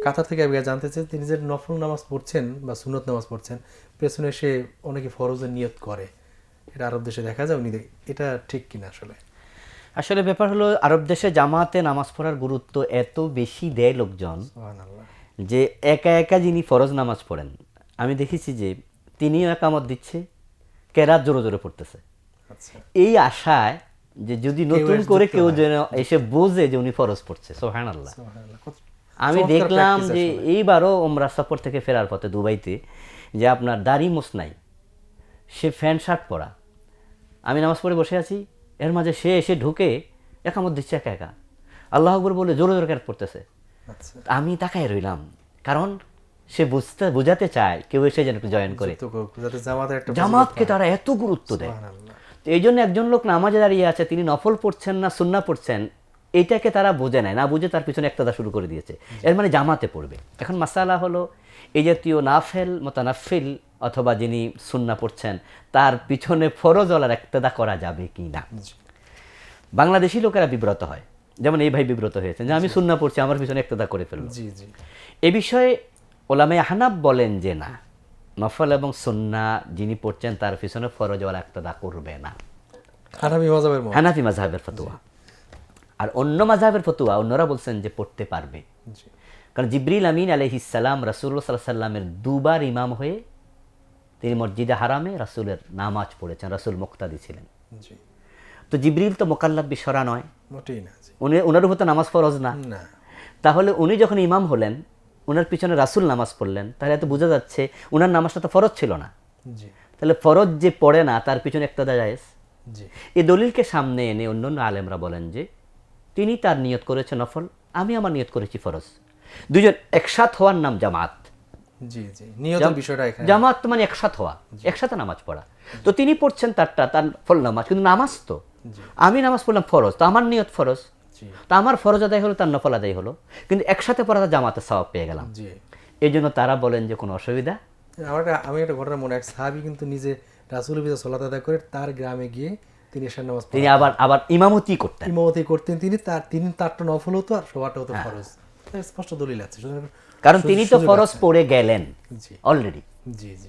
কাতার থেকে আমি জানতে চাই তিনি যে নফল নামাজ পড়ছেন বা সুন্নত নামাজ পড়ছেন, পেছনে এসে অনেকে ফরজের নিয়ত করে, এটা আরব দেশে দেখা যায়, উনি এটা ঠিক কিনা আসলে? আসলে ব্যাপার হলো আরব দেশে জামাতে নামাজ পড়ার গুরুত্ব এত বেশি দেয় লোকজন সুবহানাল্লাহ। যে একা একা যিনি ফরজ নামাজ পড়েন, আমি দেখেছি যে তিনিও একামত দিচ্ছে, কেরাত জোরে জোরে পড়তেছে, আচ্ছা, এই আশায় যে যদি কেউ নতুন এসে করে যুক্ত কেউ হয়, যেন এসে বোঝে যে উনি ফরজ পড়ছে। সুবহানাল্লাহ। সুবহানাল্লাহ, কত আমি চমৎকার দেখলাম practice যে আসলে। এইবারও ওমরা সফর থেকে ফেরার পথে দুবাইতে যে আপনার দাড়ি মোছ নাই, সে প্যান্ট শার্ট পরা, আমি নামাজ পড়ে বসে আছি, এর মাঝে সে এসে ঢুকে একামত দিচ্ছে একা একা, আল্লাহ আকবর বলে জোরে জোরে কেরাত পড়তেছে। আচ্ছা, আমি তাকায় রইলাম, কারণ সে বোঝাতে চায় কেউ এসে যেন একটু জয়েন করে, যুক্ত করুক, যাতে জামাতের একটা জামাতকে তারা এত গুরুত্ব দেয়। সুবহানাল্লাহ। তো এই জন্য একজন লোক নামাজে দাঁড়িয়ে আছে, তিনি নফল পড়ছেন না সুন্নাহ পড়ছেন, এইটাকে তারা বোঝে না, না বুঝে তার পিছনে একতাদা শুরু করে দিয়েছে, এর মানে জামাতে পড়বে। এখন মাসালা হলো এই জাতীয় নাফেল মোতানাফিল অথবা যিনি সুন্নাহ পড়ছেন তার পিছনে ফরজ ওয়ালার একতাদা করা যাবে কি না। জি, বাংলাদেশি লোকেরা বিব্রত হয়, যেমন এই ভাই বিব্রত হয়েছেন যে আমি সুন্নাহ পড়ছি, আমার পিছনে একতাদা করে ফেললো। জি, জি, এ বিষয়ে ওলামায়ে হানাফ বলেন যে না, নফল এবং সুন্নাহ যিনি পড়ছেন তার পিছনে ফরজ ওয়ালা একতাদা করবে না। হানাফি মাযহাবের মত। হানাফি মাযহাবের ফতোয়া। আর অন্য মাযহাবের ফতোয়া অন্যরা বলছেন যে পড়তে পারবে, জি, কারণ জিবরিল আমিন আলাইহিস সালাম রাসূলুল্লাহ সাল্লাল্লাহু আলাইহি সাল্লামের দুবার ইমাম হয়ে তিনি মসজিদে হারামে রাসূলের নামাজ পড়েছেন, রাসূল মুক্তাদি ছিলেন। জি, তো জিবরিল তো মোকাল্লাফ বিশরা নয়, মোটেই না। জি, ওনার উপর তো নামাজ ফরজ না। না, তাহলে উনি যখন ইমাম হলেন, ওনার পিছনে রাসূল নামাজ পড়লেন, তাহলে এত বোঝা যাচ্ছে ওনার নামাজটা তো ফরজ ছিল না। জি, তাহলে ফরজ যে পড়ে না তার পিছনে একতাদা জায়েজ। জি, এই দলিলকে সামনে এনে অন্যান্য আলেমরা বলেন যে তিনি তার নিয়ত করেছে নফল, আমি আমার নিয়ত করেছি ফরজ, দুইজন একসাথ হওয়ার নাম জামাত। জি, জি, নিয়তের বিষয়টা এখানে। জামাত মানে একসাথ হওয়া, একসাথে নামাজ পড়া। তো তিনি পড়ছেন তারটা, তার ফল নামাজ, কিন্তু নামাজ তো আমি নামাজ পড়লাম ফরজ, তো আমার নিয়ত ফরজ, জি, তো আমার ফরজ আদায় হলো, তার নফল আদায় হলো, কিন্তু একসাথে পড়াটা জামাতের সওয়াব পেয়ে গেলাম। জি। এই জন্য তারা বলেন যে কোনো অসুবিধা। আমি একটা ঘটনা মনে, এক সাহাবী কিন্তু নিজে রাসূলের পিছনে সালাত আদায় করে তার গ্রামে গিয়ে তিনি এশার নামাজ তিনি পড়াতেন, আবার আবার ইমামতি করতেন। ইমামতি করতেন তিনি তারটা নফল হতো আর সবারটা হতো ফরজ। স্পষ্ট দলিল আছে, সুতরাং কারণ তিনি তো ফরজ পড়ে গেলেন জি, অলরেডি। জি, জি।